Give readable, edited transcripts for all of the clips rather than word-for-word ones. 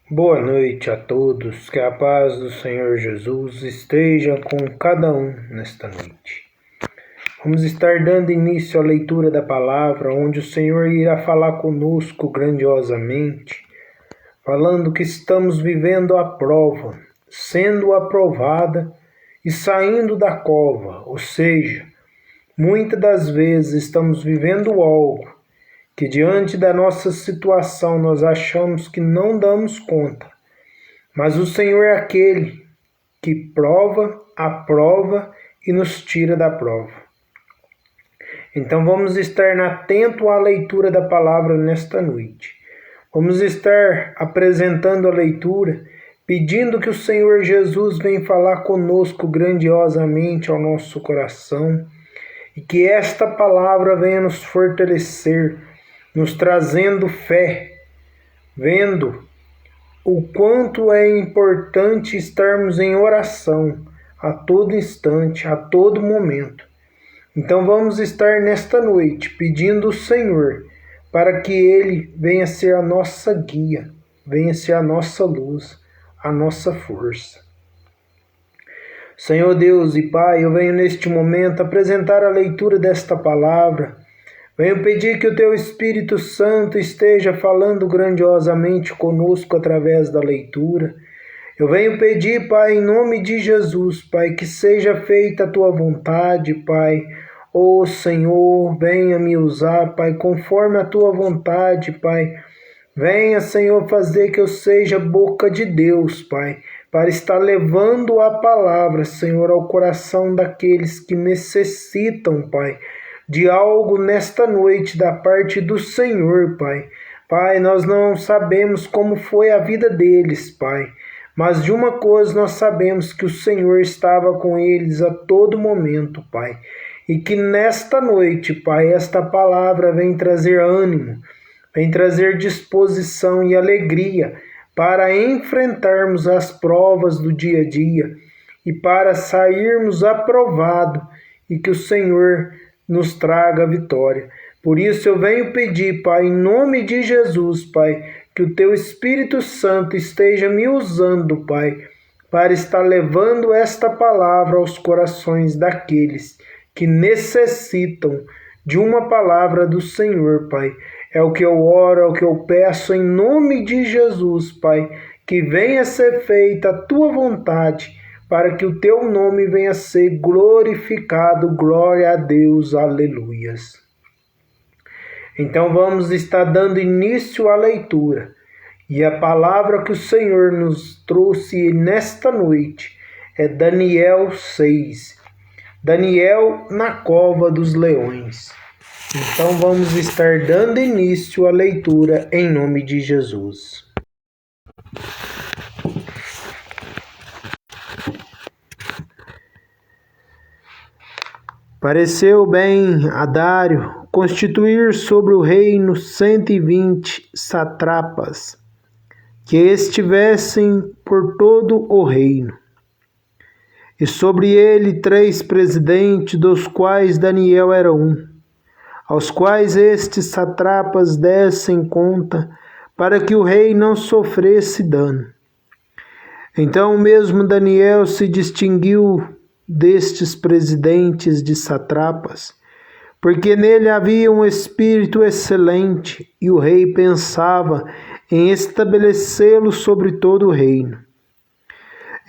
Boa noite a todos, que a paz do Senhor Jesus esteja com cada um nesta noite. Vamos estar dando início à leitura da palavra, onde o Senhor irá falar conosco grandiosamente, falando que estamos vivendo a prova, sendo aprovada e saindo da cova, ou seja, muitas das vezes estamos vivendo algo que diante da nossa situação nós achamos que não damos conta, mas o Senhor é aquele que prova, aprova e nos tira da prova. Então vamos estar atento à leitura da palavra nesta noite. Vamos estar apresentando a leitura, pedindo que o Senhor Jesus venha falar conosco grandiosamente ao nosso coração e que esta palavra venha nos fortalecer, nos trazendo fé, vendo o quanto é importante estarmos em oração a todo instante, a todo momento. Então vamos estar nesta noite pedindo ao Senhor para que Ele venha ser a nossa guia, venha ser a nossa luz, a nossa força. Senhor Deus e Pai, eu venho neste momento apresentar a leitura desta palavra. Venho pedir que o Teu Espírito Santo esteja falando grandiosamente conosco através da leitura. Eu venho pedir, Pai, em nome de Jesus, Pai, que seja feita a Tua vontade, Pai. Ó Senhor, venha me usar, Pai, conforme a Tua vontade, Pai. Venha, Senhor, fazer que eu seja boca de Deus, Pai, para estar levando a palavra, Senhor, ao coração daqueles que necessitam, Pai, de algo nesta noite da parte do Senhor, Pai. Pai, nós não sabemos como foi a vida deles, Pai, mas de uma coisa nós sabemos, que o Senhor estava com eles a todo momento, Pai, e que nesta noite, Pai, esta palavra vem trazer ânimo, vem trazer disposição e alegria para enfrentarmos as provas do dia a dia e para sairmos aprovados e que o Senhor nos traga a vitória. Por isso eu venho pedir, Pai, em nome de Jesus, Pai, que o Teu Espírito Santo esteja me usando, Pai, para estar levando esta palavra aos corações daqueles que necessitam de uma palavra do Senhor, Pai. É o que eu oro, é o que eu peço em nome de Jesus, Pai, que venha ser feita a Tua vontade, para que o Teu nome venha a ser glorificado. Glória a Deus, aleluias. Então vamos estar dando início à leitura, e a palavra que o Senhor nos trouxe nesta noite é Daniel 6. Daniel na cova dos leões. Então vamos estar dando início à leitura em nome de Jesus. Pareceu bem a Dário constituir sobre o reino 120 satrapas, que estivessem por todo o reino, e sobre ele 3 presidentes, dos quais Daniel era um, aos quais estes satrapas dessem conta, para que o rei não sofresse dano. Então mesmo Daniel se distinguiu destes presidentes de satrapas, porque nele havia um espírito excelente, e o rei pensava em estabelecê-lo sobre todo o reino.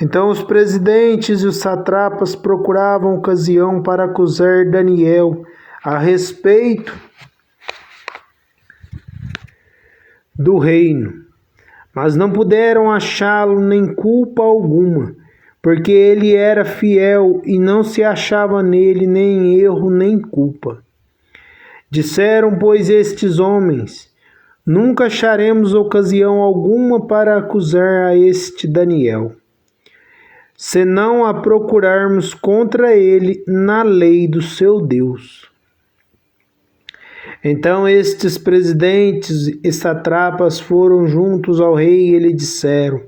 Então os presidentes e os satrapas procuravam ocasião para acusar Daniel a respeito do reino, mas não puderam achá-lo nem culpa alguma, porque ele era fiel e não se achava nele nem erro nem culpa. Disseram, pois, estes homens: nunca acharemos ocasião alguma para acusar a este Daniel, senão a procurarmos contra ele na lei do seu Deus. Então estes presidentes e satrapas foram juntos ao rei e lhe disseram: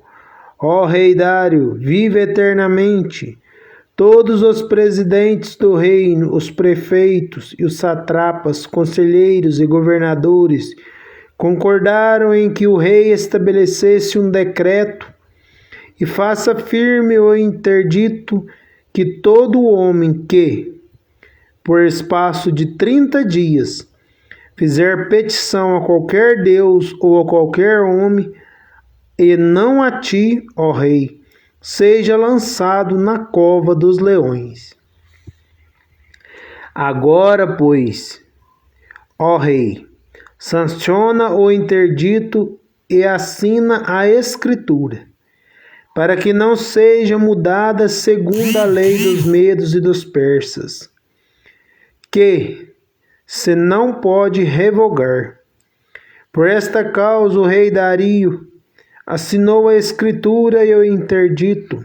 ó rei Dário, vive eternamente. Todos os presidentes do reino, os prefeitos e os satrapas, conselheiros e governadores concordaram em que o rei estabelecesse um decreto e faça firme o interdito que todo homem que, por espaço de 30 dias, fizer petição a qualquer Deus ou a qualquer homem, e não a ti, ó rei, seja lançado na cova dos leões. Agora, pois, ó rei, sanciona o interdito e assina a escritura, para que não seja mudada segundo a lei dos medos e dos persas, que se não pode revogar. Por esta causa o rei Dario assinou a escritura e o interdito.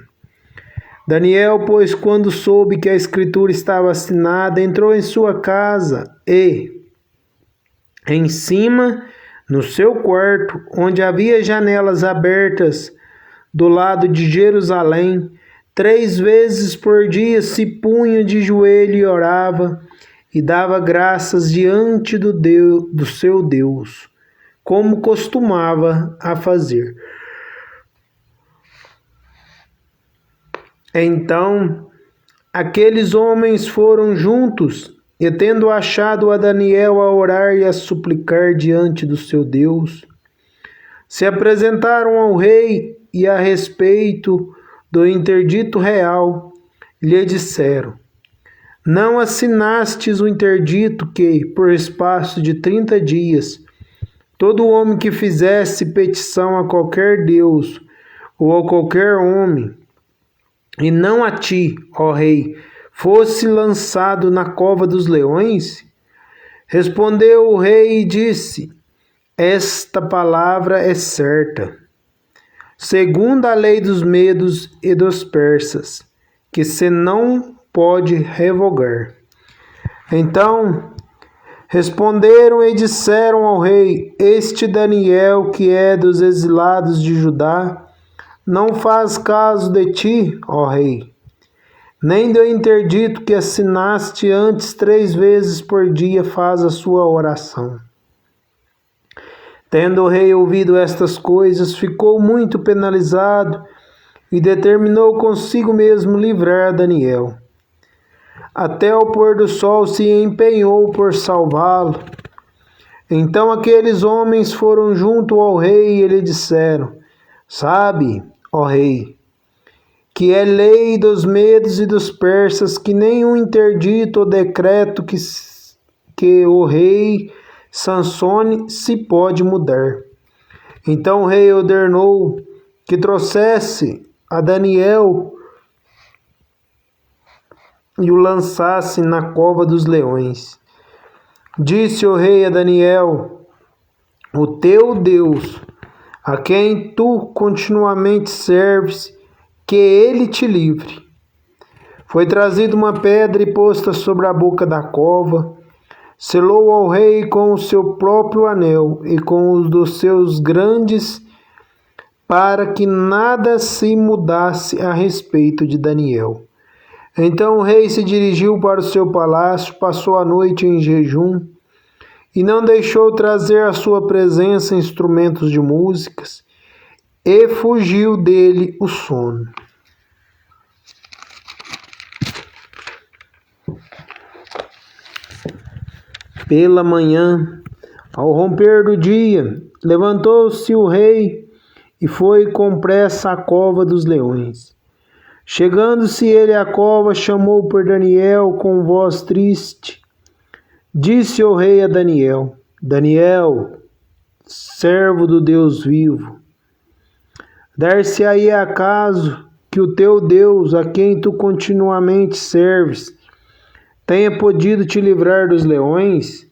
Daniel, pois, quando soube que a escritura estava assinada, entrou em sua casa e, em cima, no seu quarto, onde havia janelas abertas do lado de Jerusalém, 3 vezes por dia se punha de joelho e orava, e dava graças diante do seu Deus, como costumava a fazer. Então, aqueles homens foram juntos, e tendo achado a Daniel a orar e a suplicar diante do seu Deus, se apresentaram ao rei e a respeito do interdito real, lhe disseram: não assinastes o interdito que, por espaço de 30 dias, todo homem que fizesse petição a qualquer Deus ou a qualquer homem, e não a ti, ó rei, fosse lançado na cova dos leões? Respondeu o rei e disse: esta palavra é certa, segundo a lei dos medos e dos persas, que se não pode revogar. Então responderam e disseram ao rei: este Daniel, que é dos exilados de Judá, não faz caso de ti, ó rei, nem do interdito que assinaste antes 3 vezes por dia faz a sua oração. Tendo o rei ouvido estas coisas, ficou muito penalizado e determinou consigo mesmo livrar Daniel. Até o pôr do sol se empenhou por salvá-lo. Então aqueles homens foram junto ao rei e lhe disseram: sabe, ó rei, que é lei dos medos e dos persas que nenhum interdito ou decreto que o rei sancione se pode mudar. Então o rei ordenou que trouxesse a Daniel e o lançasse na cova dos leões. Disse o rei a Daniel: o teu Deus, a quem tu continuamente serves, que ele te livre. Foi trazida uma pedra e posta sobre a boca da cova, selou ao rei com o seu próprio anel e com os dos seus grandes, para que nada se mudasse a respeito de Daniel. Então o rei se dirigiu para o seu palácio, passou a noite em jejum, e não deixou trazer à sua presença instrumentos de músicas, e fugiu dele o sono. Pela manhã, ao romper do dia, levantou-se o rei e foi com pressa à cova dos leões. Chegando-se ele à cova, chamou por Daniel com voz triste. Disse o rei a Daniel: Daniel, servo do Deus vivo, dar-se-á acaso que o teu Deus, a quem tu continuamente serves, tenha podido te livrar dos leões?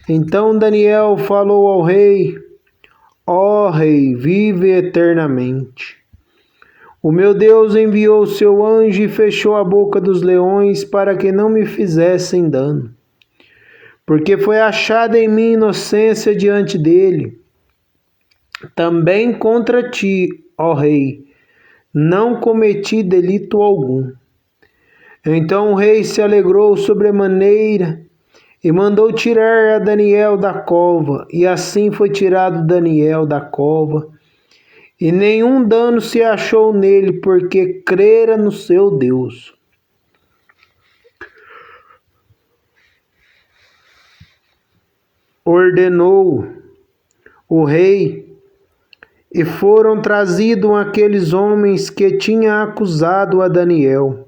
Então Daniel falou ao rei: ó rei, vive eternamente. O meu Deus enviou seu anjo e fechou a boca dos leões para que não me fizessem dano. Porque foi achada em mim inocência diante dele. Também contra ti, ó rei, não cometi delito algum. Então o rei se alegrou sobremaneira e mandou tirar a Daniel da cova, e assim foi tirado Daniel da cova, e nenhum dano se achou nele, porque crera no seu Deus. Ordenou o rei, e foram trazidos aqueles homens que tinham acusado a Daniel,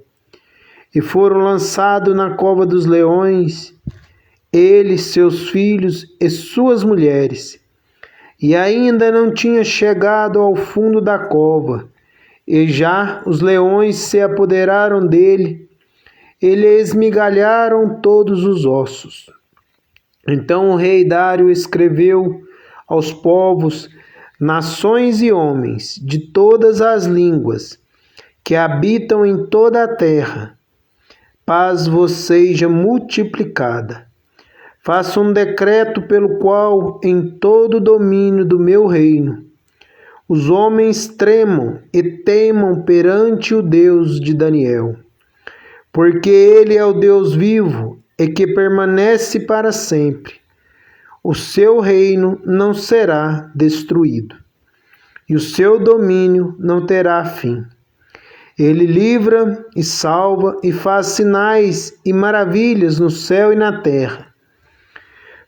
e foram lançados na cova dos leões, ele, seus filhos e suas mulheres. E ainda não tinha chegado ao fundo da cova, e já os leões se apoderaram dele, e lhe esmigalharam todos os ossos. Então o rei Dário escreveu aos povos, nações e homens de todas as línguas que habitam em toda a terra: paz vos seja multiplicada. Faço um decreto pelo qual, em todo o domínio do meu reino, os homens tremam e temam perante o Deus de Daniel, porque ele é o Deus vivo e que permanece para sempre. O seu reino não será destruído, e o seu domínio não terá fim. Ele livra e salva e faz sinais e maravilhas no céu e na terra.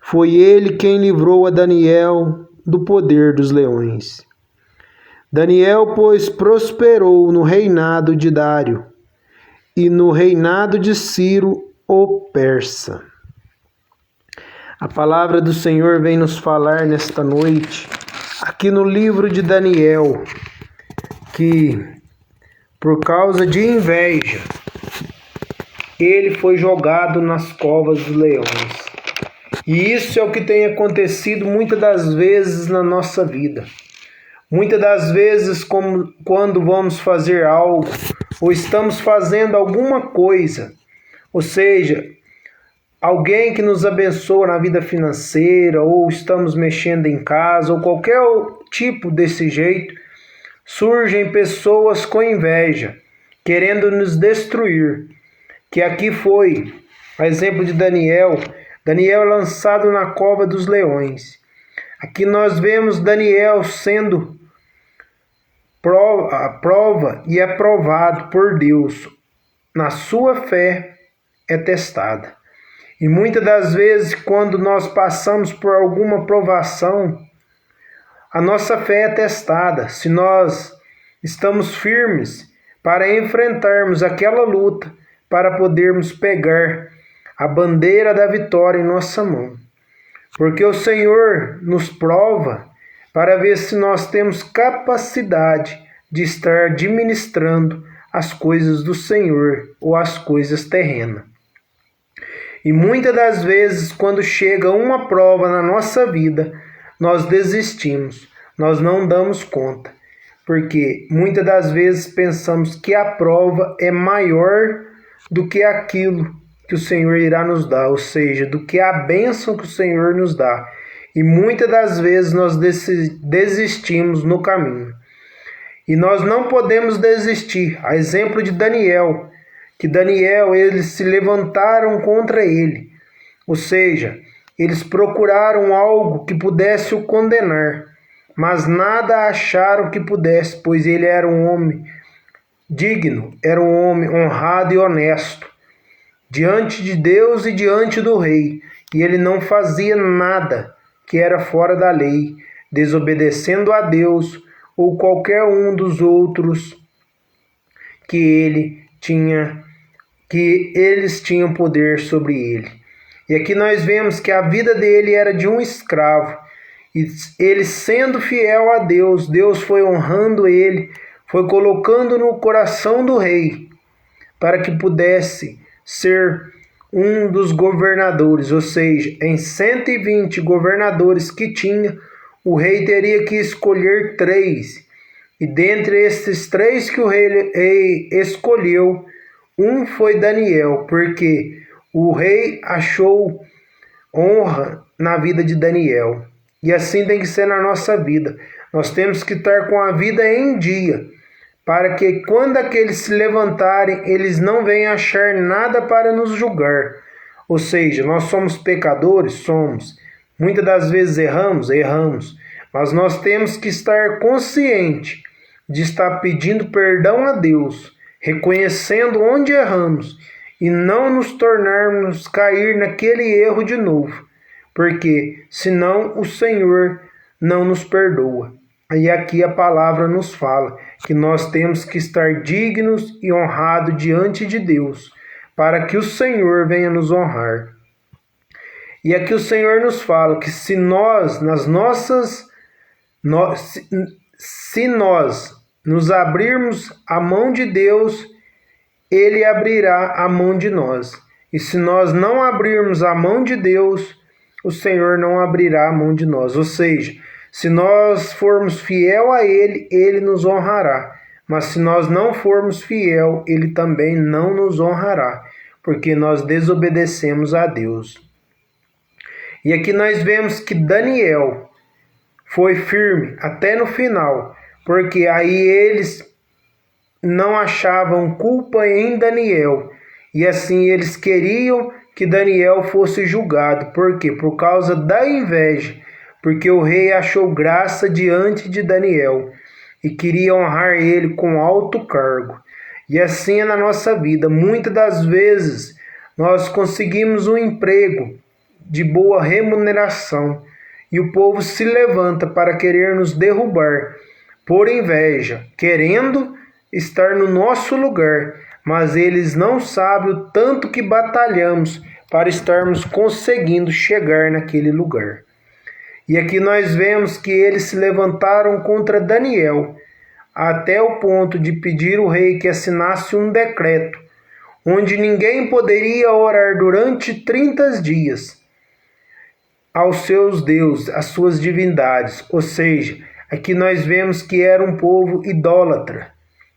Foi ele quem livrou a Daniel do poder dos leões. Daniel, pois, prosperou no reinado de Dário e no reinado de Ciro, o persa. A palavra do Senhor vem nos falar nesta noite, aqui no livro de Daniel, que por causa de inveja, ele foi jogado nas covas dos leões. E isso é o que tem acontecido muitas das vezes na nossa vida. Muitas das vezes, quando vamos fazer algo, ou estamos fazendo alguma coisa, ou seja, alguém que nos abençoa na vida financeira, ou estamos mexendo em casa, ou qualquer tipo desse jeito, surgem pessoas com inveja, querendo nos destruir. Que aqui foi, a exemplo de Daniel. Daniel é lançado na cova dos leões. Aqui nós vemos Daniel sendo prova e aprovado por Deus. Na sua fé é testada. E muitas das vezes, quando nós passamos por alguma provação, a nossa fé é testada. Se nós estamos firmes para enfrentarmos aquela luta, para podermos pegar a bandeira da vitória em nossa mão. Porque o Senhor nos prova para ver se nós temos capacidade de estar administrando as coisas do Senhor ou as coisas terrenas. E muitas das vezes, quando chega uma prova na nossa vida, nós desistimos, nós não damos conta. Porque muitas das vezes pensamos que a prova é maior do que aquilo que o Senhor irá nos dar, ou seja, do que a bênção que o Senhor nos dá. E muitas das vezes nós desistimos no caminho. E nós não podemos desistir. A exemplo de Daniel, que Daniel, eles se levantaram contra ele. Ou seja, eles procuraram algo que pudesse o condenar, mas nada acharam que pudesse, pois ele era um homem digno, era um homem honrado e honesto diante de Deus e diante do rei, e ele não fazia nada que era fora da lei, desobedecendo a Deus ou qualquer um dos outros que eles tinham poder sobre ele. E aqui nós vemos que a vida dele era de um escravo, e ele sendo fiel a Deus, Deus foi honrando ele, foi colocando no coração do rei, para que pudesse ser um dos governadores, ou seja, em 120 governadores que tinha, o rei teria que escolher 3. E dentre esses 3 que o rei escolheu, um foi Daniel, porque o rei achou honra na vida de Daniel. E assim tem que ser na nossa vida. Nós temos que estar com a vida em dia, para que quando aqueles se levantarem, eles não venham achar nada para nos julgar. Ou seja, nós somos pecadores? Somos. Muitas das vezes erramos? Erramos. Mas nós temos que estar consciente de estar pedindo perdão a Deus, reconhecendo onde erramos e não nos tornarmos cair naquele erro de novo, porque senão o Senhor não nos perdoa. E aqui a palavra nos fala que nós temos que estar dignos e honrados diante de Deus, para que o Senhor venha nos honrar. E aqui o Senhor nos fala que se nós nos abrirmos a mão de Deus, Ele abrirá a mão de nós. E se nós não abrirmos a mão de Deus, o Senhor não abrirá a mão de nós. Ou seja, se nós formos fiel a Ele, Ele nos honrará. Mas se nós não formos fiel, Ele também não nos honrará, porque nós desobedecemos a Deus. E aqui nós vemos que Daniel foi firme até no final, porque aí eles não achavam culpa em Daniel. E assim eles queriam que Daniel fosse julgado. Por quê? Por causa da inveja. Porque o rei achou graça diante de Daniel e queria honrar ele com alto cargo. E assim é na nossa vida. Muitas das vezes nós conseguimos um emprego de boa remuneração e o povo se levanta para querer nos derrubar por inveja, querendo estar no nosso lugar, mas eles não sabem o tanto que batalhamos para estarmos conseguindo chegar naquele lugar. E aqui nós vemos que eles se levantaram contra Daniel, até o ponto de pedir ao rei que assinasse um decreto, onde ninguém poderia orar durante 30 dias aos seus deuses, às suas divindades. Ou seja, aqui nós vemos que era um povo idólatra,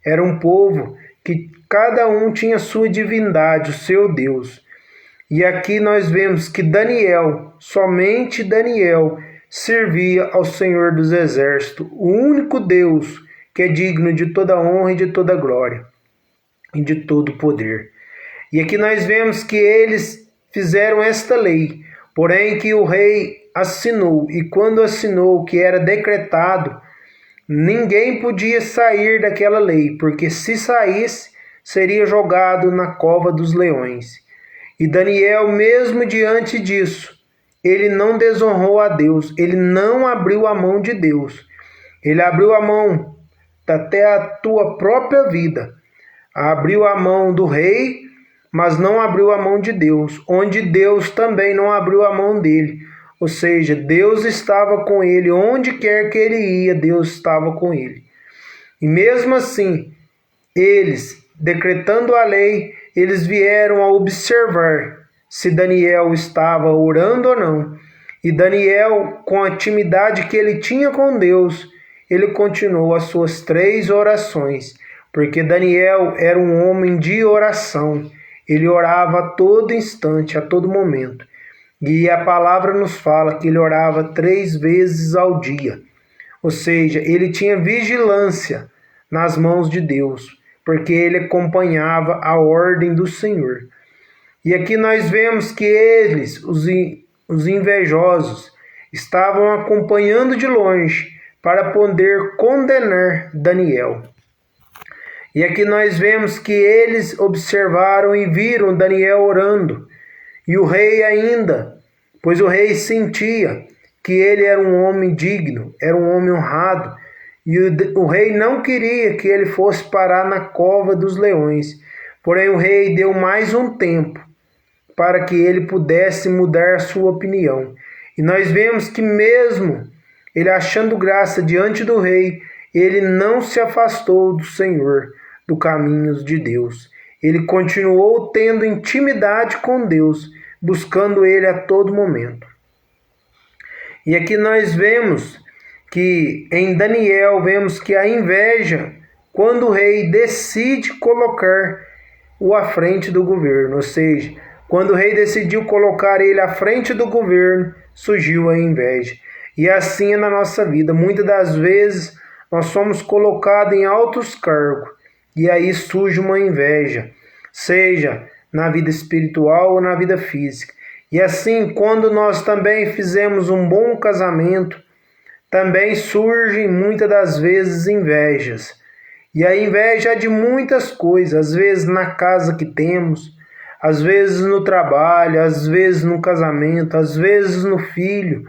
era um povo que cada um tinha sua divindade, o seu Deus. E aqui nós vemos que Daniel, somente Daniel, servia ao Senhor dos Exércitos, o único Deus que é digno de toda honra e de toda glória e de todo poder. E aqui nós vemos que eles fizeram esta lei, porém que o rei assinou, e quando assinou que era decretado, ninguém podia sair daquela lei, porque se saísse, seria jogado na cova dos leões. E Daniel, mesmo diante disso, ele não desonrou a Deus, ele não abriu a mão de Deus. Ele abriu a mão até a tua própria vida. Abriu a mão do rei, mas não abriu a mão de Deus, onde Deus também não abriu a mão dele. Ou seja, Deus estava com ele, onde quer que ele ia, Deus estava com ele. E mesmo assim, eles, decretando a lei, eles vieram a observar se Daniel estava orando ou não. E Daniel, com a intimidade que ele tinha com Deus, ele continuou as suas 3 orações, porque Daniel era um homem de oração. Ele orava a todo instante, a todo momento. E a palavra nos fala que ele orava 3 vezes ao dia. Ou seja, ele tinha vigilância nas mãos de Deus, porque ele acompanhava a ordem do Senhor. E aqui nós vemos que eles, os invejosos, estavam acompanhando de longe para poder condenar Daniel. E aqui nós vemos que eles observaram e viram Daniel orando. E o rei ainda, pois o rei sentia que ele era um homem digno, era um homem honrado. E o rei não queria que ele fosse parar na cova dos leões. Porém o rei deu mais um tempo para que ele pudesse mudar sua opinião. E nós vemos que mesmo ele achando graça diante do rei, ele não se afastou do Senhor, do caminho de Deus. Ele continuou tendo intimidade com Deus, buscando ele a todo momento. E aqui nós vemos que em Daniel, vemos que a inveja, quando o rei decide colocar-o à frente do governo, ou seja, quando o rei decidiu colocar ele à frente do governo, surgiu a inveja. E assim é na nossa vida. Muitas das vezes nós somos colocados em altos cargos e aí surge uma inveja. Seja na vida espiritual ou na vida física. E assim, quando nós também fizemos um bom casamento, também surgem muitas das vezes invejas. E a inveja é de muitas coisas, às vezes na casa que temos, às vezes no trabalho, às vezes no casamento, às vezes no filho,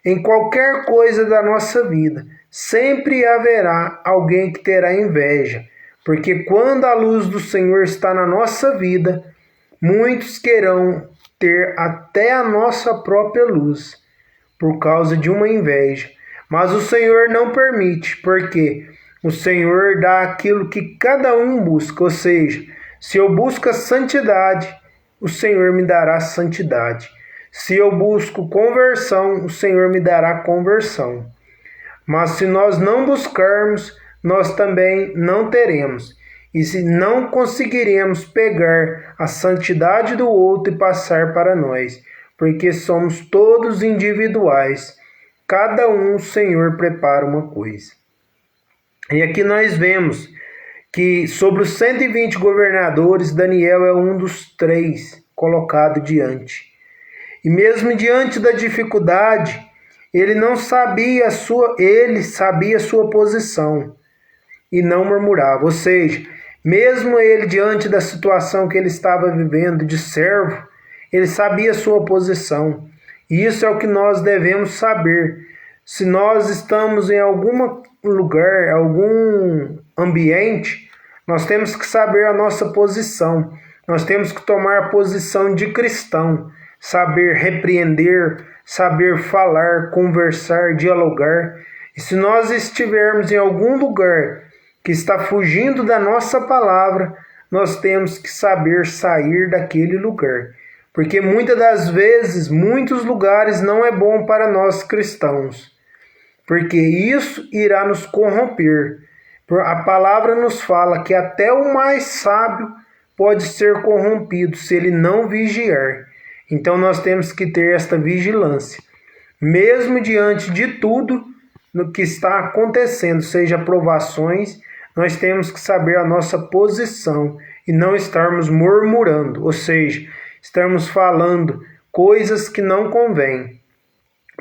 em qualquer coisa da nossa vida. Sempre haverá alguém que terá inveja, porque quando a luz do Senhor está na nossa vida, muitos querão ter até a nossa própria luz, por causa de uma inveja. Mas o Senhor não permite, porque o Senhor dá aquilo que cada um busca, ou seja, se eu busco a santidade, o Senhor me dará santidade. Se eu busco conversão, o Senhor me dará conversão. Mas se nós não buscarmos, nós também não teremos. E se não conseguiremos pegar a santidade do outro e passar para nós, porque somos todos individuais. Cada um o Senhor prepara uma coisa. E aqui nós vemos que sobre os 120 governadores, Daniel é um dos 3 colocado diante. E mesmo diante da dificuldade, ele sabia a sua posição e não murmurava. Ou seja, mesmo ele diante da situação que ele estava vivendo de servo, ele sabia a sua posição. E isso é o que nós devemos saber. Se nós estamos em algum lugar, algum ambiente, nós temos que saber a nossa posição. Nós temos que tomar a posição de cristão, saber repreender, saber falar, conversar, dialogar. E se nós estivermos em algum lugar que está fugindo da nossa palavra, nós temos que saber sair daquele lugar. Porque muitas das vezes, muitos lugares não é bom para nós cristãos. Porque isso irá nos corromper. A palavra nos fala que até o mais sábio pode ser corrompido se ele não vigiar. Então nós temos que ter esta vigilância. Mesmo diante de tudo no que está acontecendo, seja provações, nós temos que saber a nossa posição e não estarmos murmurando, ou seja, estarmos falando coisas que não convêm.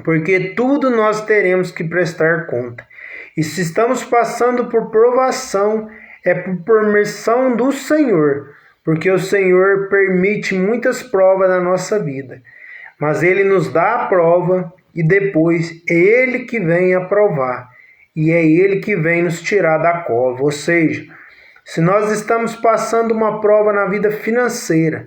Porque tudo nós teremos que prestar conta. E se estamos passando por provação, é por permissão do Senhor, porque o Senhor permite muitas provas na nossa vida. Mas Ele nos dá a prova e depois é Ele que vem aprovar. E é Ele que vem nos tirar da cova. Ou seja, se nós estamos passando uma prova na vida financeira,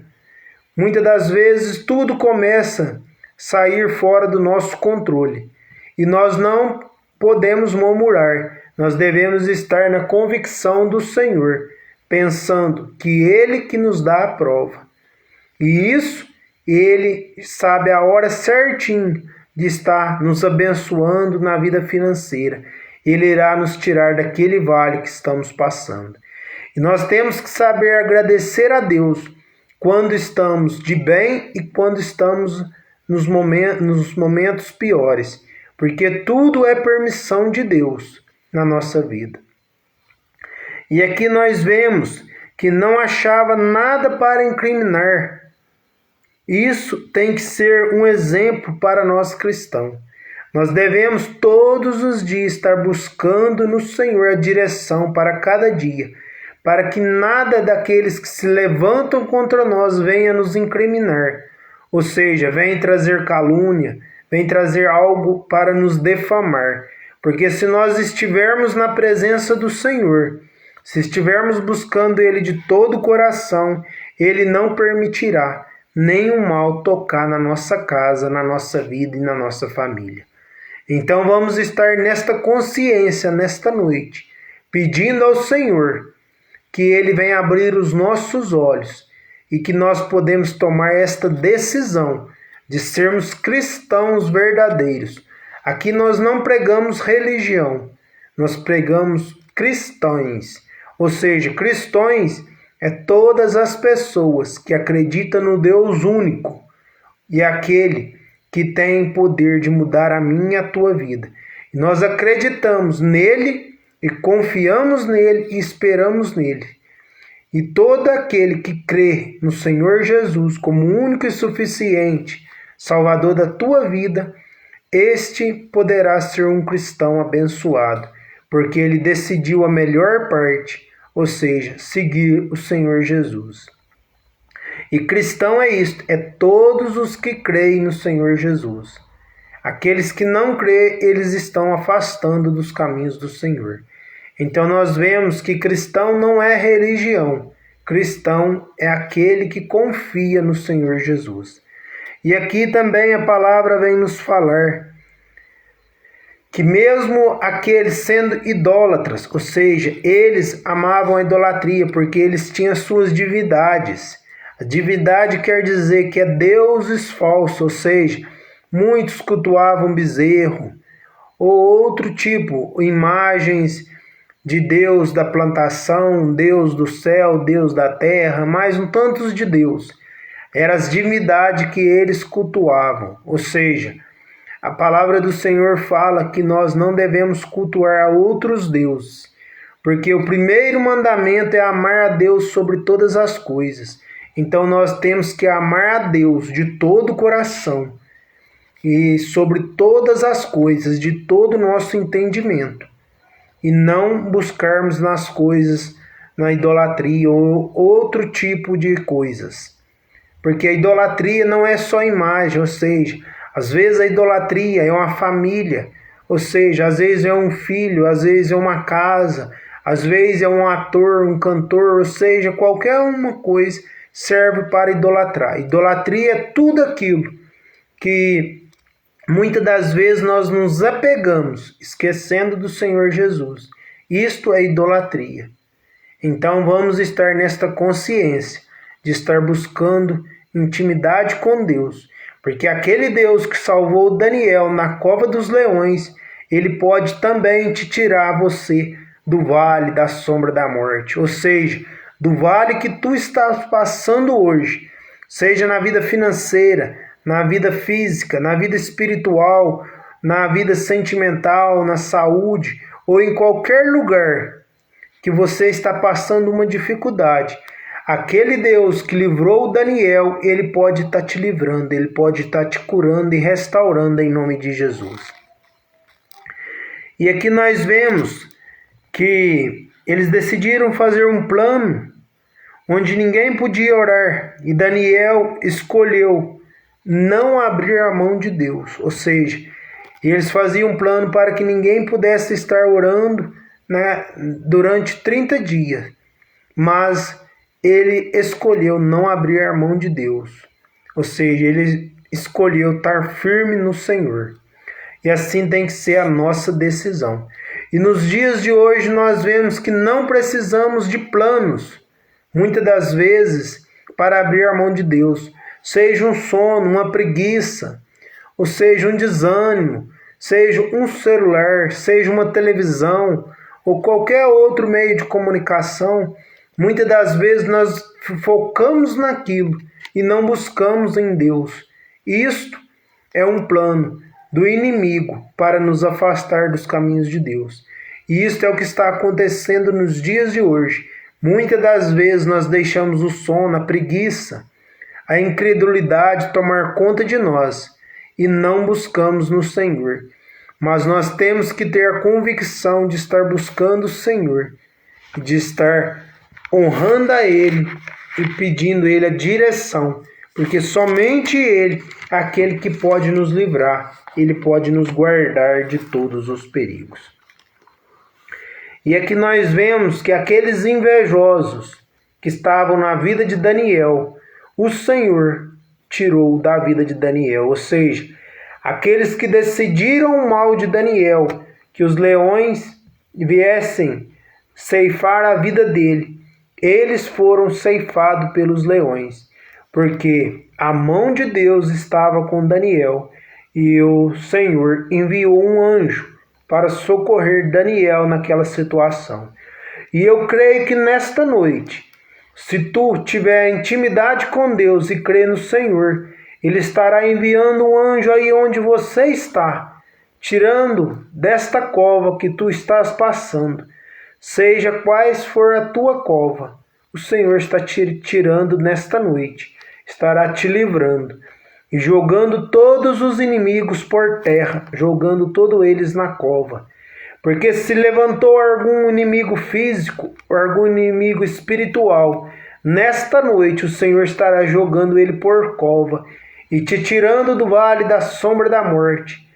muitas das vezes tudo começa a sair fora do nosso controle. E nós não podemos murmurar. Nós devemos estar na convicção do Senhor, pensando que Ele que nos dá a prova. E isso, Ele sabe a hora certinha de estar nos abençoando na vida financeira. Ele irá nos tirar daquele vale que estamos passando. E nós temos que saber agradecer a Deus quando estamos de bem e quando estamos nos momentos piores, porque tudo é permissão de Deus na nossa vida. E aqui nós vemos que não achava nada para incriminar. Isso tem que ser um exemplo para nós cristãos. Nós devemos todos os dias estar buscando no Senhor a direção para cada dia, para que nada daqueles que se levantam contra nós venha nos incriminar. Ou seja, vem trazer calúnia, vem trazer algo para nos defamar. Porque se nós estivermos na presença do Senhor, se estivermos buscando Ele de todo o coração, Ele não permitirá nenhum mal tocar na nossa casa, na nossa vida e na nossa família. Então vamos estar nesta consciência, nesta noite, pedindo ao Senhor que Ele venha abrir os nossos olhos e que nós podemos tomar esta decisão de sermos cristãos verdadeiros. Aqui nós não pregamos religião, nós pregamos cristãos. Ou seja, cristãos é todas as pessoas que acreditam no Deus único e aquele que tem poder de mudar a minha e a tua vida. E nós acreditamos nele e confiamos nele e esperamos nele. E todo aquele que crê no Senhor Jesus como único e suficiente Salvador da tua vida, este poderá ser um cristão abençoado, porque ele decidiu a melhor parte, ou seja, seguir o Senhor Jesus. E cristão é isto, é todos os que creem no Senhor Jesus. Aqueles que não creem, eles estão afastando dos caminhos do Senhor. Então nós vemos que cristão não é religião. Cristão é aquele que confia no Senhor Jesus. E aqui também a palavra vem nos falar que mesmo aqueles sendo idólatras, ou seja, eles amavam a idolatria porque eles tinham suas divindades. A divindade quer dizer que é deuses falsos, ou seja, muitos cultuavam bezerro ou outro tipo, imagens de Deus da plantação, Deus do céu, Deus da terra, mais um tantos de Deus. Eram as divindades que eles cultuavam, ou seja, a palavra do Senhor fala que nós não devemos cultuar a outros deuses, porque o primeiro mandamento é amar a Deus sobre todas as coisas. Então nós temos que amar a Deus de todo o coração e sobre todas as coisas, de todo o nosso entendimento, e não buscarmos nas coisas, na idolatria ou outro tipo de coisas. Porque a idolatria não é só imagem, ou seja, às vezes a idolatria é uma família, ou seja, às vezes é um filho, às vezes é uma casa, às vezes é um ator, um cantor, ou seja, qualquer uma coisa serve para idolatrar. Idolatria é tudo aquilo que muitas das vezes nós nos apegamos, esquecendo do Senhor Jesus. Isto é idolatria. Então vamos estar nesta consciência de estar buscando intimidade com Deus, porque aquele Deus que salvou Daniel na cova dos leões, ele pode também te tirar você do vale da sombra da morte, ou seja, do vale que tu estás passando hoje, seja na vida financeira, na vida física, na vida espiritual, na vida sentimental, na saúde ou em qualquer lugar que você está passando uma dificuldade. Aquele Deus que livrou Daniel, ele pode estar te livrando, ele pode estar te curando e restaurando em nome de Jesus. E aqui nós vemos que eles decidiram fazer um plano onde ninguém podia orar, e Daniel escolheu não abrir a mão de Deus, ou seja, eles faziam um plano para que ninguém pudesse estar orando, né, durante 30 dias, mas ele escolheu não abrir a mão de Deus, ou seja, ele escolheu estar firme no Senhor, e assim tem que ser a nossa decisão. E nos dias de hoje nós vemos que não precisamos de planos, muitas das vezes, para abrir a mão de Deus, seja um sono, uma preguiça, ou seja um desânimo, seja um celular, seja uma televisão, ou qualquer outro meio de comunicação. Muitas das vezes nós focamos naquilo e não buscamos em Deus. Isto é um plano do inimigo para nos afastar dos caminhos de Deus. E isto é o que está acontecendo nos dias de hoje. Muitas das vezes nós deixamos o sono, a preguiça, a incredulidade tomar conta de nós e não buscamos no Senhor. Mas nós temos que ter a convicção de estar buscando o Senhor, de estar honrando a Ele e pedindo a Ele a direção, porque somente Ele é aquele que pode nos livrar, Ele pode nos guardar de todos os perigos. E aqui nós vemos que aqueles invejosos que estavam na vida de Daniel, o Senhor tirou da vida de Daniel, ou seja, aqueles que decidiram o mal de Daniel, que os leões viessem ceifar a vida dele, eles foram ceifados pelos leões, porque a mão de Deus estava com Daniel e o Senhor enviou um anjo para socorrer Daniel naquela situação. E eu creio que nesta noite, se tu tiver intimidade com Deus e crer no Senhor, Ele estará enviando um anjo aí onde você está, tirando desta cova que tu estás passando, seja quais for a tua cova, o Senhor está te tirando nesta noite, estará te livrando e jogando todos os inimigos por terra, jogando todos eles na cova. Porque se levantou algum inimigo físico, ou algum inimigo espiritual, nesta noite o Senhor estará jogando ele por cova e te tirando do vale da sombra da morte,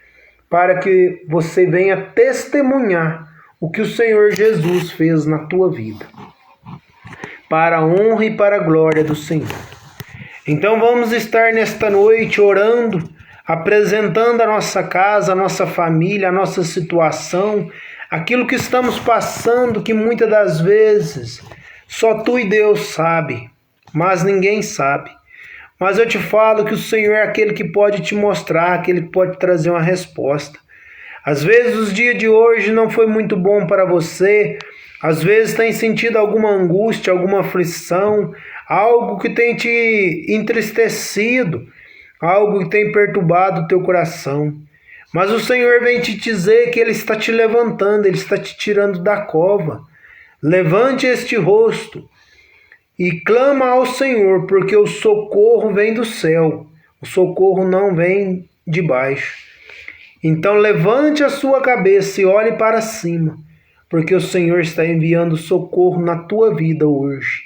para que você venha testemunhar o que o Senhor Jesus fez na tua vida, para a honra e para a glória do Senhor. Então vamos estar nesta noite orando, apresentando a nossa casa, a nossa família, a nossa situação, aquilo que estamos passando, que muitas das vezes só tu e Deus sabe, mas ninguém sabe. Mas eu te falo que o Senhor é aquele que pode te mostrar, aquele que pode trazer uma resposta. Às vezes os dias de hoje não foi muito bom para você, às vezes tem sentido alguma angústia, alguma aflição, algo que tem te entristecido, algo que tem perturbado o teu coração. Mas o Senhor vem te dizer que Ele está te levantando, Ele está te tirando da cova. Levante este rosto e clama ao Senhor, porque o socorro vem do céu, o socorro não vem de baixo. Então levante a sua cabeça e olhe para cima, porque o Senhor está enviando socorro na tua vida hoje.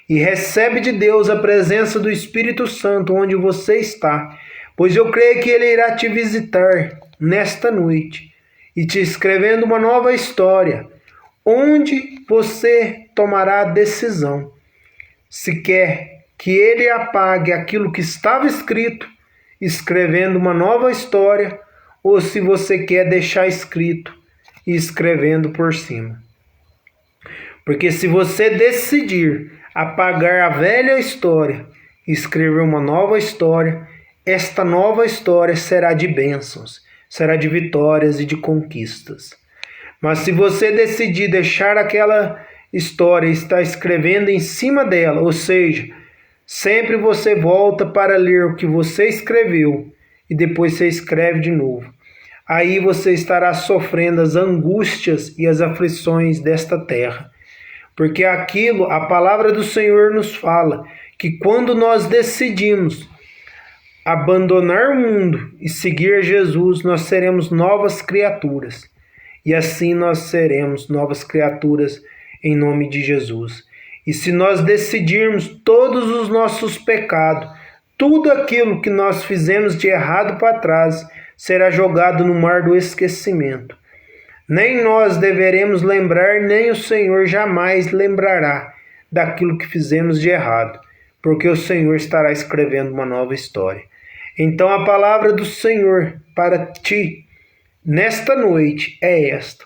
E recebe de Deus a presença do Espírito Santo onde você está, pois eu creio que Ele irá te visitar nesta noite e te escrevendo uma nova história, onde você tomará a decisão se quer que Ele apague aquilo que estava escrito, escrevendo uma nova história, ou se você quer deixar escrito e escrevendo por cima. Porque se você decidir apagar a velha história e escrever uma nova história, esta nova história será de bênçãos, será de vitórias e de conquistas. Mas se você decidir deixar aquela história e estar escrevendo em cima dela, ou seja, sempre você volta para ler o que você escreveu e depois você escreve de novo, aí você estará sofrendo as angústias e as aflições desta terra. Porque aquilo, a palavra do Senhor nos fala, que quando nós decidimos abandonar o mundo e seguir Jesus, nós seremos novas criaturas. E assim nós seremos novas criaturas em nome de Jesus. E se nós decidirmos todos os nossos pecados, tudo aquilo que nós fizemos de errado para trás, será jogado no mar do esquecimento. Nem nós deveremos lembrar, nem o Senhor jamais lembrará daquilo que fizemos de errado, porque o Senhor estará escrevendo uma nova história. Então a palavra do Senhor para ti, nesta noite, é esta: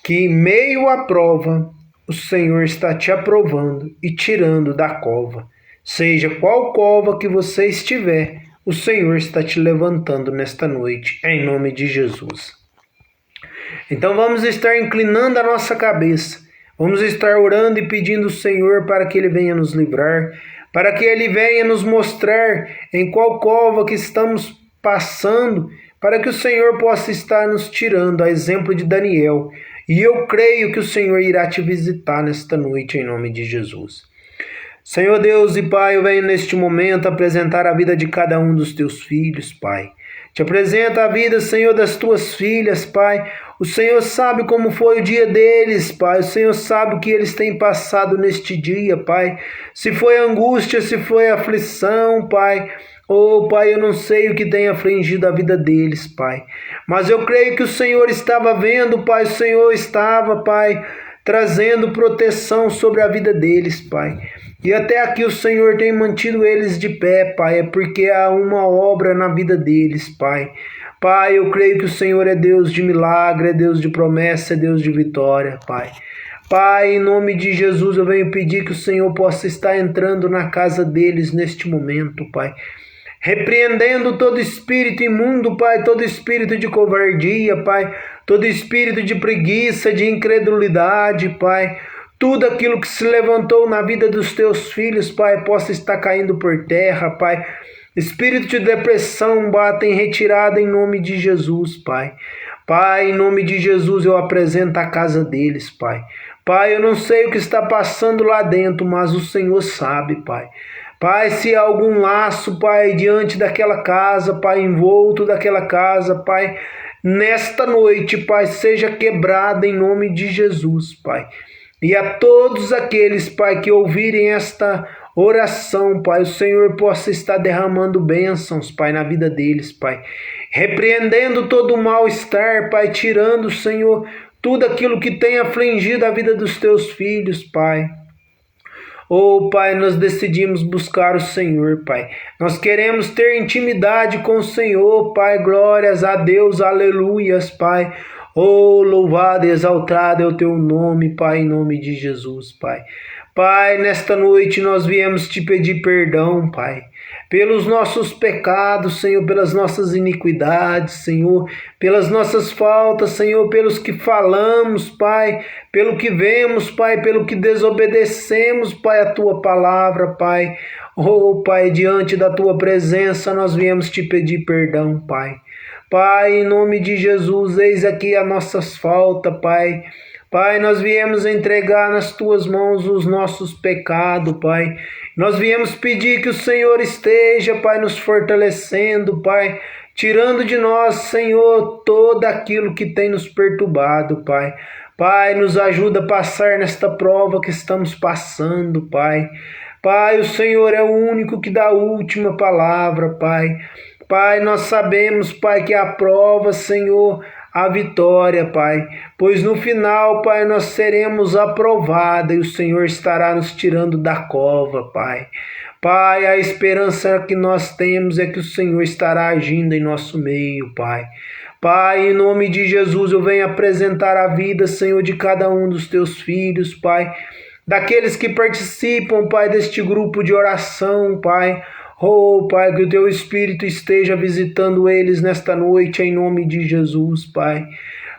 que em meio à prova, o Senhor está te aprovando e tirando da cova. Seja qual cova que você estiver, o Senhor está te levantando nesta noite, em nome de Jesus. Então vamos estar inclinando a nossa cabeça, vamos estar orando e pedindo ao Senhor para que Ele venha nos livrar, para que Ele venha nos mostrar em qual cova que estamos passando, para que o Senhor possa estar nos tirando, a exemplo de Daniel. E eu creio que o Senhor irá te visitar nesta noite, em nome de Jesus. Senhor Deus e Pai, eu venho neste momento apresentar a vida de cada um dos teus filhos, Pai. Te apresento a vida, Senhor, das tuas filhas, Pai. O Senhor sabe como foi o dia deles, Pai. O Senhor sabe o que eles têm passado neste dia, Pai. Se foi angústia, se foi aflição, Pai. Oh, Pai, eu não sei o que tem afligido a vida deles, Pai. Mas eu creio que o Senhor estava vendo, Pai. O Senhor estava, Pai, trazendo proteção sobre a vida deles, Pai. E até aqui o Senhor tem mantido eles de pé, Pai. É porque há uma obra na vida deles, Pai. Pai, eu creio que o Senhor é Deus de milagre, é Deus de promessa, é Deus de vitória, Pai. Pai, em nome de Jesus, eu venho pedir que o Senhor possa estar entrando na casa deles neste momento, Pai. Repreendendo todo espírito imundo, Pai, todo espírito de covardia, Pai, todo espírito de preguiça, de incredulidade, Pai. Tudo aquilo que se levantou na vida dos teus filhos, Pai, possa estar caindo por terra, Pai. Espírito de depressão, bata em retirada em nome de Jesus, Pai. Pai, em nome de Jesus, eu apresento a casa deles, Pai. Pai, eu não sei o que está passando lá dentro, mas o Senhor sabe, Pai. Pai, se há algum laço, Pai, diante daquela casa, Pai, envolto daquela casa, Pai, nesta noite, Pai, seja quebrada em nome de Jesus, Pai. E a todos aqueles, Pai, que ouvirem esta oração, Pai, o Senhor possa estar derramando bênçãos, Pai, na vida deles, Pai. Repreendendo todo o mal-estar, Pai, tirando, Senhor, tudo aquilo que tem afligido a vida dos teus filhos, Pai. Oh, Pai, nós decidimos buscar o Senhor, Pai. Nós queremos ter intimidade com o Senhor, Pai. Glórias a Deus, aleluias, Pai. Oh, louvado e exaltado é o teu nome, Pai, em nome de Jesus, Pai. Pai, nesta noite nós viemos te pedir perdão, Pai, pelos nossos pecados, Senhor, pelas nossas iniquidades, Senhor, pelas nossas faltas, Senhor, pelos que falamos, Pai, pelo que vemos, Pai, pelo que desobedecemos, Pai, a tua palavra, Pai. Oh, Pai, diante da tua presença nós viemos te pedir perdão, Pai. Pai, em nome de Jesus, eis aqui as nossas faltas, Pai. Pai, nós viemos entregar nas tuas mãos os nossos pecados, Pai. Nós viemos pedir que o Senhor esteja, Pai, nos fortalecendo, Pai, tirando de nós, Senhor, todo aquilo que tem nos perturbado, Pai. Pai, nos ajuda a passar nesta prova que estamos passando, Pai. Pai, o Senhor é o único que dá a última palavra, Pai. Pai, nós sabemos, Pai, que a prova, Senhor, a vitória, Pai, pois no final, Pai, nós seremos aprovados e o Senhor estará nos tirando da cova, Pai. Pai, a esperança que nós temos é que o Senhor estará agindo em nosso meio, Pai. Pai, em nome de Jesus, eu venho apresentar a vida, Senhor, de cada um dos teus filhos, Pai, daqueles que participam, Pai, deste grupo de oração, Pai. Oh, Pai, que o teu Espírito esteja visitando eles nesta noite, em nome de Jesus, Pai.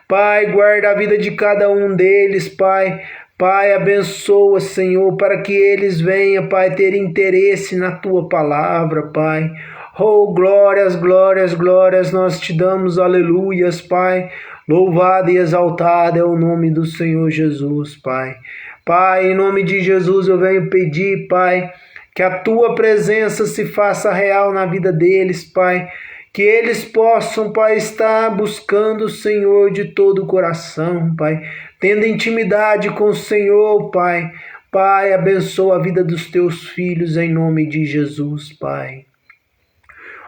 Pai, guarda a vida de cada um deles, Pai. Pai, abençoa, Senhor, para que eles venham, Pai, ter interesse na tua palavra, Pai. Oh, glórias, glórias, glórias, nós te damos, aleluias, Pai. Louvado e exaltado é o nome do Senhor Jesus, Pai. Pai, em nome de Jesus eu venho pedir, Pai, que a tua presença se faça real na vida deles, Pai. Que eles possam, Pai, estar buscando o Senhor de todo o coração, Pai. Tendo intimidade com o Senhor, Pai. Pai, abençoa a vida dos teus filhos em nome de Jesus, Pai.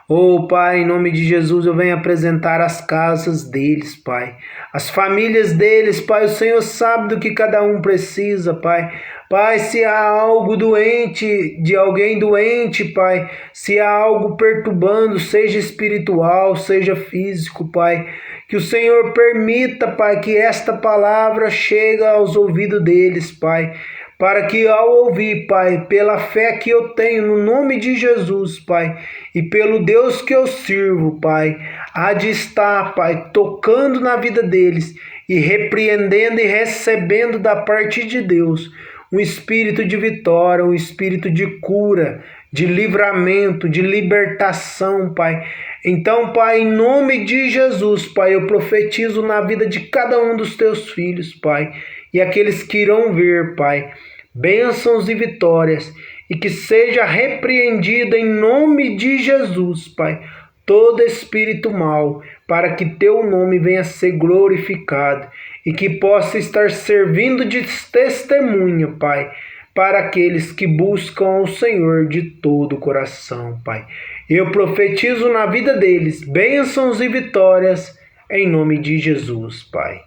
Oh, Pai, em nome de Jesus, eu venho apresentar as casas deles, Pai. As famílias deles, Pai, o Senhor sabe do que cada um precisa, Pai. Pai, se há algo doente, de alguém doente, Pai, se há algo perturbando, seja espiritual, seja físico, Pai, que o Senhor permita, Pai, que esta palavra chegue aos ouvidos deles, Pai, para que ao ouvir, Pai, pela fé que eu tenho no nome de Jesus, Pai, e pelo Deus que eu sirvo, Pai, há de estar, Pai, tocando na vida deles e repreendendo e recebendo da parte de Deus um espírito de vitória, um espírito de cura, de livramento, de libertação, Pai. Então, Pai, em nome de Jesus, Pai, eu profetizo na vida de cada um dos teus filhos, Pai, e aqueles que irão ver, Pai, bênçãos e vitórias, e que seja repreendido em nome de Jesus, Pai, todo espírito mau, para que teu nome venha a ser glorificado e que possa estar servindo de testemunha, Pai, para aqueles que buscam o Senhor de todo o coração, Pai. Eu profetizo na vida deles bênçãos e vitórias em nome de Jesus, Pai.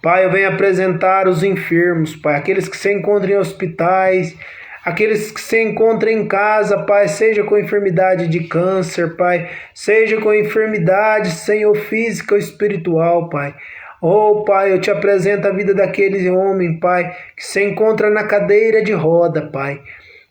Pai, eu venho apresentar os enfermos, Pai, aqueles que se encontram em hospitais, aqueles que se encontram em casa, Pai, seja com enfermidade de câncer, Pai, seja com enfermidade, Senhor, física ou espiritual, Pai. Oh, Pai, eu te apresento a vida daquele homem, Pai, que se encontra na cadeira de roda, Pai.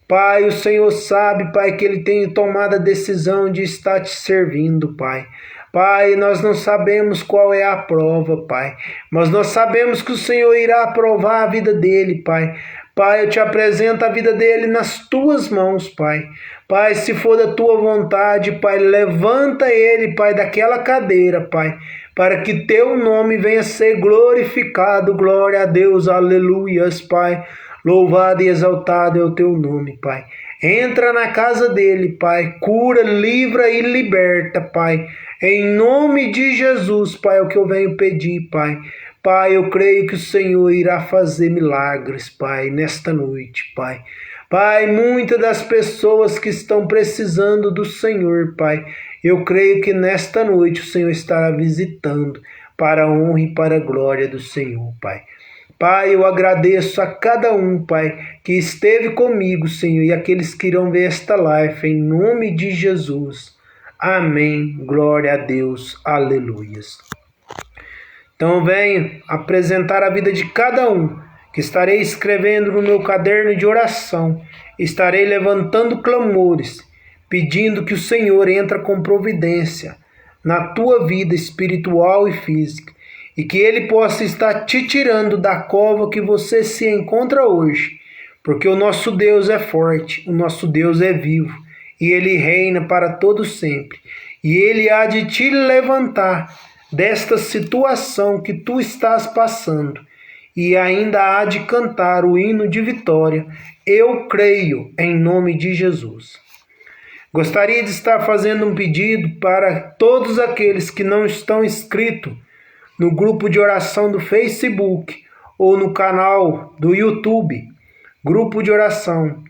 Pai, o Senhor sabe, Pai, que ele tem tomado a decisão de estar te servindo, Pai. Pai, nós não sabemos qual é a prova, Pai, mas nós sabemos que o Senhor irá aprovar a vida dele, Pai, Pai, eu te apresento a vida dele nas tuas mãos, Pai. Pai, se for da tua vontade, Pai, levanta ele, Pai, daquela cadeira, Pai, para que teu nome venha ser glorificado. Glória a Deus, aleluias, Pai. Louvado e exaltado é o teu nome, Pai. Entra na casa dele, Pai. Cura, livra e liberta, Pai. Em nome de Jesus, Pai, é o que eu venho pedir, Pai. Pai, eu creio que o Senhor irá fazer milagres, Pai, nesta noite, Pai. Pai, muitas das pessoas que estão precisando do Senhor, Pai, eu creio que nesta noite o Senhor estará visitando para a honra e para a glória do Senhor, Pai. Pai, eu agradeço a cada um, Pai, que esteve comigo, Senhor, e aqueles que irão ver esta live, em nome de Jesus. Amém. Glória a Deus. Aleluias. Então venho apresentar a vida de cada um, que estarei escrevendo no meu caderno de oração, estarei levantando clamores, pedindo que o Senhor entre com providência na tua vida espiritual e física, e que Ele possa estar te tirando da cova que você se encontra hoje, porque o nosso Deus é forte, o nosso Deus é vivo, e Ele reina para todo sempre, e Ele há de te levantar desta situação que tu estás passando, e ainda há de cantar o hino de vitória. Eu creio em nome de Jesus. Gostaria de estar fazendo um pedido para todos aqueles que não estão inscritos no grupo de oração do Facebook ou no canal do YouTube, grupo de oração.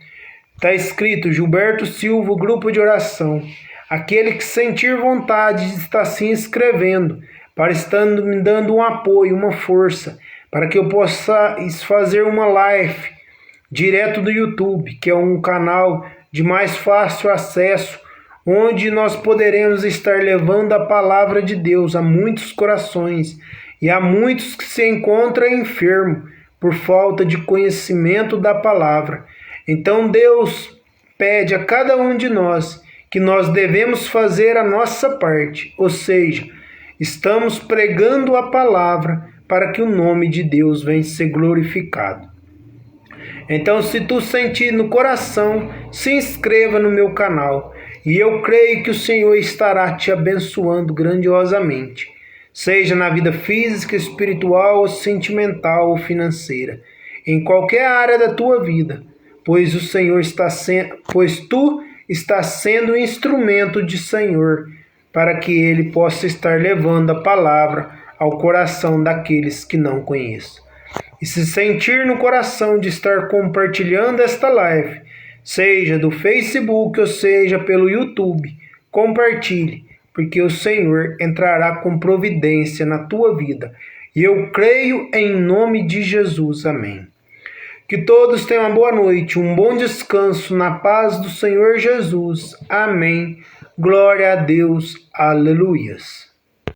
Está escrito Gilberto Silva, grupo de oração. Aquele que sentir vontade de estar se inscrevendo, para estar me dando um apoio, uma força, para que eu possa fazer uma live direto do YouTube, que é um canal de mais fácil acesso, onde nós poderemos estar levando a palavra de Deus a muitos corações e a muitos que se encontram enfermos por falta de conhecimento da palavra. Então Deus pede a cada um de nós que nós devemos fazer a nossa parte, ou seja, estamos pregando a palavra para que o nome de Deus venha ser glorificado. Então, se tu sentir no coração, se inscreva no meu canal, e eu creio que o Senhor estará te abençoando grandiosamente, seja na vida física, espiritual, ou sentimental ou financeira, em qualquer área da tua vida, pois o Senhor tu está sendo um instrumento de Senhor, para que Ele possa estar levando a palavra ao coração daqueles que não conhecem. E se sentir no coração de estar compartilhando esta live, seja do Facebook ou seja pelo YouTube, compartilhe, porque o Senhor entrará com providência na tua vida. E eu creio em nome de Jesus. Amém. Que todos tenham uma boa noite, um bom descanso na paz do Senhor Jesus. Amém. Glória a Deus. Aleluias.